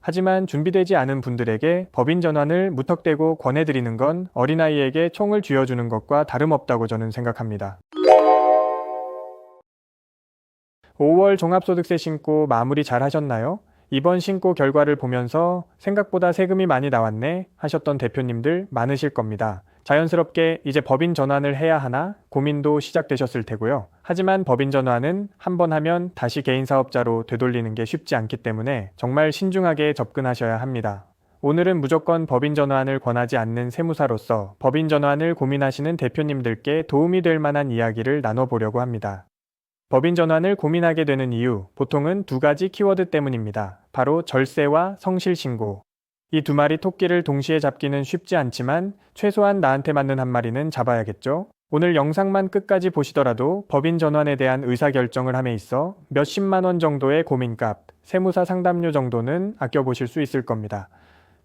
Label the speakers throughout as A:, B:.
A: 하지만 준비되지 않은 분들에게 법인 전환을 무턱대고 권해드리는 건 어린아이에게 총을 쥐어주는 것과 다름없다고 저는 생각합니다. 5월 종합소득세 신고 마무리 잘 하셨나요? 이번 신고 결과를 보면서 생각보다 세금이 많이 나왔네 하셨던 대표님들 많으실 겁니다. 자연스럽게 이제 법인 전환을 해야 하나 고민도 시작되셨을 테고요. 하지만 법인 전환은 한 번 하면 다시 개인 사업자로 되돌리는 게 쉽지 않기 때문에 정말 신중하게 접근하셔야 합니다. 오늘은 무조건 법인 전환을 권하지 않는 세무사로서 법인 전환을 고민하시는 대표님들께 도움이 될 만한 이야기를 나눠보려고 합니다. 법인 전환을 고민하게 되는 이유, 보통은 두 가지 키워드 때문입니다. 바로 절세와 성실신고. 이 두 마리 토끼를 동시에 잡기는 쉽지 않지만 최소한 나한테 맞는 한 마리는 잡아야겠죠? 오늘 영상만 끝까지 보시더라도 법인 전환에 대한 의사결정을 함에 있어 몇십만 원 정도의 고민값, 세무사 상담료 정도는 아껴보실 수 있을 겁니다.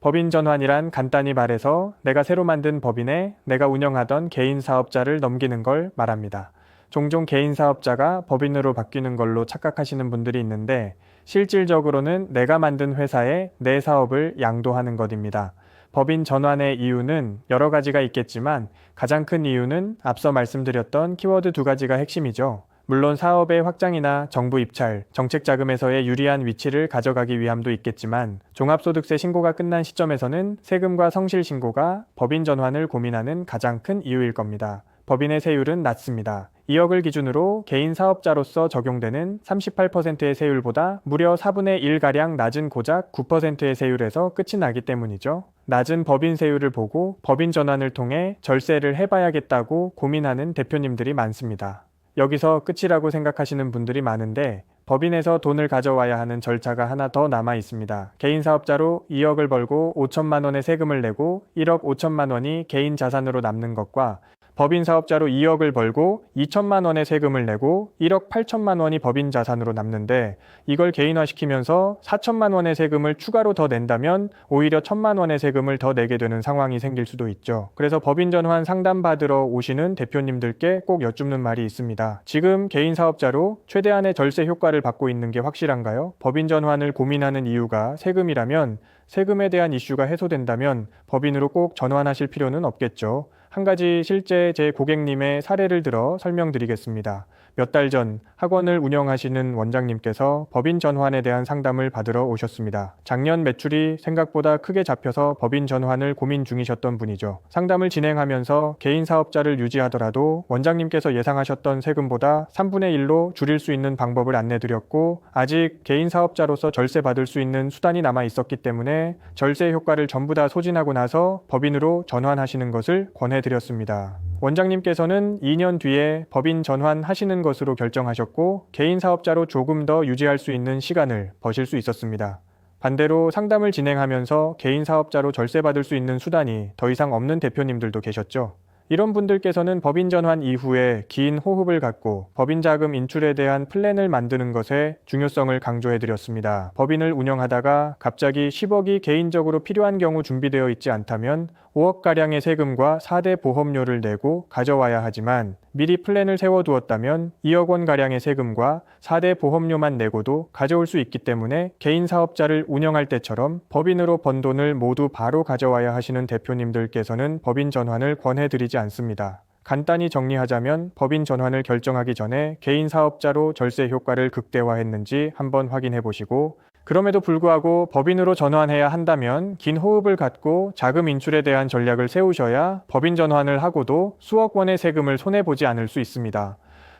A: 법인 전환이란 간단히 말해서 내가 새로 만든 법인에 내가 운영하던 개인 사업자를 넘기는 걸 말합니다. 종종 개인 사업자가 법인으로 바뀌는 걸로 착각하시는 분들이 있는데 실질적으로는 내가 만든 회사에 내 사업을 양도하는 것입니다. 법인 전환의 이유는 여러 가지가 있겠지만 가장 큰 이유는 앞서 말씀드렸던 키워드 두 가지가 핵심이죠. 물론 사업의 확장이나 정부 입찰, 정책 자금에서의 유리한 위치를 가져가기 위함도 있겠지만 종합소득세 신고가 끝난 시점에서는 세금과 성실 신고가 법인 전환을 고민하는 가장 큰 이유일 겁니다. 법인의 세율은 낮습니다. 2억을 기준으로 개인 사업자로서 적용되는 38%의 세율보다 무려 4분의 1가량 낮은 고작 9%의 세율에서 끝이 나기 때문이죠. 낮은 법인 세율을 보고 법인 전환을 통해 절세를 해봐야겠다고 고민하는 대표님들이 많습니다. 여기서 끝이라고 생각하시는 분들이 많은데 법인에서 돈을 가져와야 하는 절차가 하나 더 남아 있습니다. 개인 사업자로 2억을 벌고 5천만 원의 세금을 내고 1억 5천만 원이 개인 자산으로 남는 것과 법인 사업자로 2억을 벌고 2천만 원의 세금을 내고 1억 8천만 원이 법인 자산으로 남는데 이걸 개인화시키면서 4천만 원의 세금을 추가로 더 낸다면 오히려 1천만 원의 세금을 더 내게 되는 상황이 생길 수도 있죠. 그래서 법인 전환 상담받으러 오시는 대표님들께 꼭 여쭙는 말이 있습니다. 지금 개인 사업자로 최대한의 절세 효과를 받고 있는 게 확실한가요? 법인 전환을 고민하는 이유가 세금이라면 세금에 대한 이슈가 해소된다면 법인으로 꼭 전환하실 필요는 없겠죠. 한 가지 실제 제 고객님의 사례를 들어 설명드리겠습니다. 몇 달 전 학원을 운영하시는 원장님께서 법인 전환에 대한 상담을 받으러 오셨습니다. 작년 매출이 생각보다 크게 잡혀서 법인 전환을 고민 중이셨던 분이죠. 상담을 진행하면서 개인 사업자를 유지하더라도 원장님께서 예상하셨던 세금보다 3분의 1로 줄일 수 있는 방법을 안내드렸고 아직 개인 사업자로서 절세 받을 수 있는 수단이 남아 있었기 때문에 절세 효과를 전부 다 소진하고 나서 법인으로 전환하시는 것을 권해드렸습니다. 원장님께서는 2년 뒤에 법인 전환하시는 것으로 결정하셨고 개인 사업자로 조금 더 유지할 수 있는 시간을 버실 수 있었습니다. 반대로 상담을 진행하면서 개인 사업자로 절세받을 수 있는 수단이 더 이상 없는 대표님들도 계셨죠. 이런 분들께서는 법인 전환 이후에 긴 호흡을 갖고 법인 자금 인출에 대한 플랜을 만드는 것에 중요성을 강조해드렸습니다. 법인을 운영하다가 갑자기 10억이 개인적으로 필요한 경우 준비되어 있지 않다면 5억가량의 세금과 4대 보험료를 내고 가져와야 하지만 미리 플랜을 세워두었다면 2억 원가량의 세금과 4대 보험료만 내고도 가져올 수 있기 때문에 개인 사업자를 운영할 때처럼 법인으로 번 돈을 모두 바로 가져와야 하시는 대표님들께서는 법인 전환을 권해드리지 않습니다. 간단히 정리하자면 법인 전환을 결정하기 전에 개인 사업자로 절세 효과를 극대화했는지 한번 확인해 보시고 그럼에도 불구하고 법인으로 전환해야 한다면 긴 호흡을 갖고 자금 인출에 대한 전략을 세우셔야 법인 전환을 하고도 수억 원의 세금을 손해보지 않을 수 있습니다.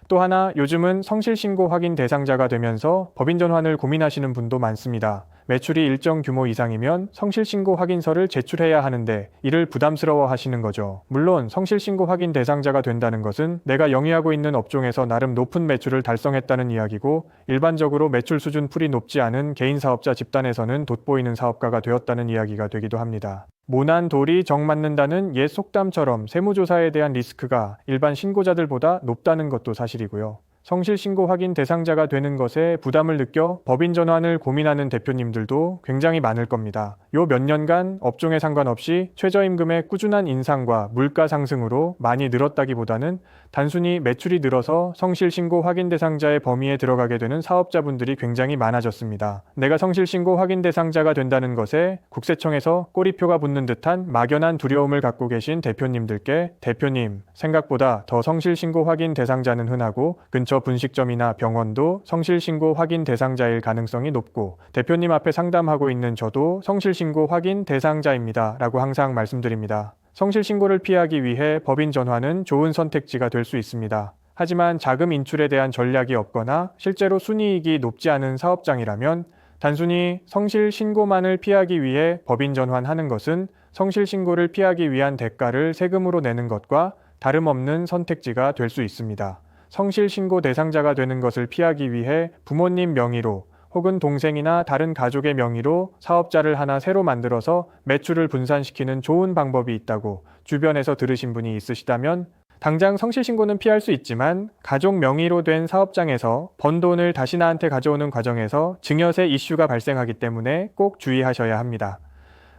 A: 또 하나 요즘은 성실신고 확인 대상자가 되면서 법인 전환을 고민하시는 분도 많습니다. 매출이 일정 규모 이상이면 성실신고 확인서를 제출해야 하는데 이를 부담스러워 하시는 거죠. 물론 성실신고 확인 대상자가 된다는 것은 내가 영위하고 있는 업종에서 나름 높은 매출을 달성했다는 이야기고 일반적으로 매출 수준 풀이 높지 않은 개인 사업자 집단에서는 돋보이는 사업가가 되었다는 이야기가 되기도 합니다. 모난 돌이 정 맞는다는 옛 속담처럼 세무조사에 대한 리스크가 일반 신고자들보다 높다는 것도 사실이고요. 성실신고 확인 대상자가 되는 것에 부담을 느껴 법인 전환을 고민하는 대표님들도 굉장히 많을 겁니다. 요 몇 년간 업종에 상관없이 최저임금의 꾸준한 인상과 물가 상승으로 많이 늘었다기보다는 단순히 매출이 늘어서 성실신고 확인 대상자의 범위에 들어가게 되는 사업자분들이 굉장히 많아졌습니다. 내가 성실신고 확인 대상자가 된다는 것에 국세청에서 꼬리표가 붙는 듯한 막연한 두려움을 갖고 계신 대표님들께 대표님, 생각보다 더 성실신고 확인 대상자는 흔하고 근처 분식점이나 병원도 성실신고 확인 대상자일 가능성이 높고 대표님 앞에 상담하고 있는 저도 성실신고 확인 대상자입니다 라고 항상 말씀드립니다. 성실신고를 피하기 위해 법인 전환은 좋은 선택지가 될 수 있습니다. 하지만 자금 인출에 대한 전략이 없거나 실제로 순이익이 높지 않은 사업장이라면 단순히 성실신고만을 피하기 위해 법인 전환하는 것은 성실신고를 피하기 위한 대가를 세금으로 내는 것과 다름없는 선택지가 될 수 있습니다. 성실신고 대상자가 되는 것을 피하기 위해 부모님 명의로 혹은 동생이나 다른 가족의 명의로 사업자를 하나 새로 만들어서 매출을 분산시키는 좋은 방법이 있다고 주변에서 들으신 분이 있으시다면 당장 성실신고는 피할 수 있지만 가족 명의로 된 사업장에서 번 돈을 다시 나한테 가져오는 과정에서 증여세 이슈가 발생하기 때문에 꼭 주의하셔야 합니다.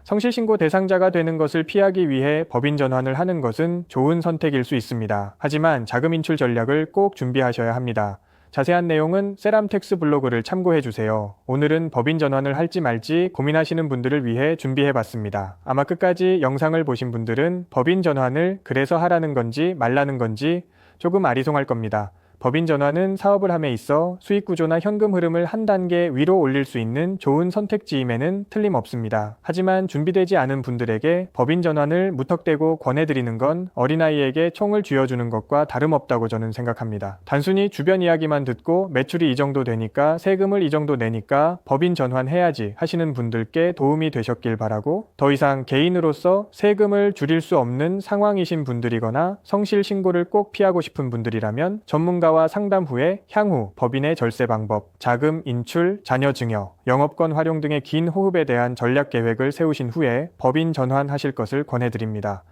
A: 성실신고 대상자가 되는 것을 피하기 위해 법인 전환을 하는 것은 좋은 선택일 수 있습니다. 하지만 자금 인출 전략을 꼭 준비하셔야 합니다. 자세한 내용은 세람텍스 블로그를 참고해 주세요. 오늘은 법인 전환을 할지 말지 고민하시는 분들을 위해 준비해 봤습니다. 아마 끝까지 영상을 보신 분들은 법인 전환을 그래서 하라는 건지 말라는 건지 조금 아리송할 겁니다. 법인 전환은 사업을 함에 있어 수익 구조나 현금 흐름을 한 단계 위로 올릴 수 있는 좋은 선택지임에는 틀림없습니다. 하지만 준비되지 않은 분들에게 법인 전환을 무턱대고 권해드리는 건 어린아이에게 총을 쥐어주는 것과 다름없다고 저는 생각합니다. 단순히 주변 이야기만 듣고 매출이 이 정도 되니까 세금을 이 정도 내니까 법인 전환해야지 하시는 분들께 도움이 되셨길 바라고 더 이상 개인으로서 세금을 줄일 수 없는 상황이신 분들이거나 성실신고를 꼭 피하고 싶은 분들이라면 전문가와 상담 후에 향후 법인의 절세 방법, 자금 인출, 자녀 증여, 영업권 활용 등의 긴 호흡에 대한 전략 계획을 세우신 후에 법인 전환하실 것을 권해드립니다.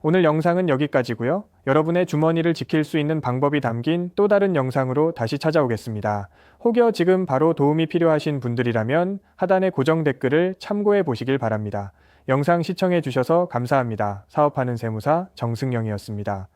A: 오늘 영상은 여기까지고요. 여러분의 주머니를 지킬 수 있는 방법이 담긴 또 다른 영상으로 다시 찾아오겠습니다. 혹여 지금 바로 도움이 필요하신 분들이라면 하단의 고정 댓글을 참고해 보시길 바랍니다. 영상 시청해 주셔서 감사합니다. 사업하는 세무사 정승영이었습니다.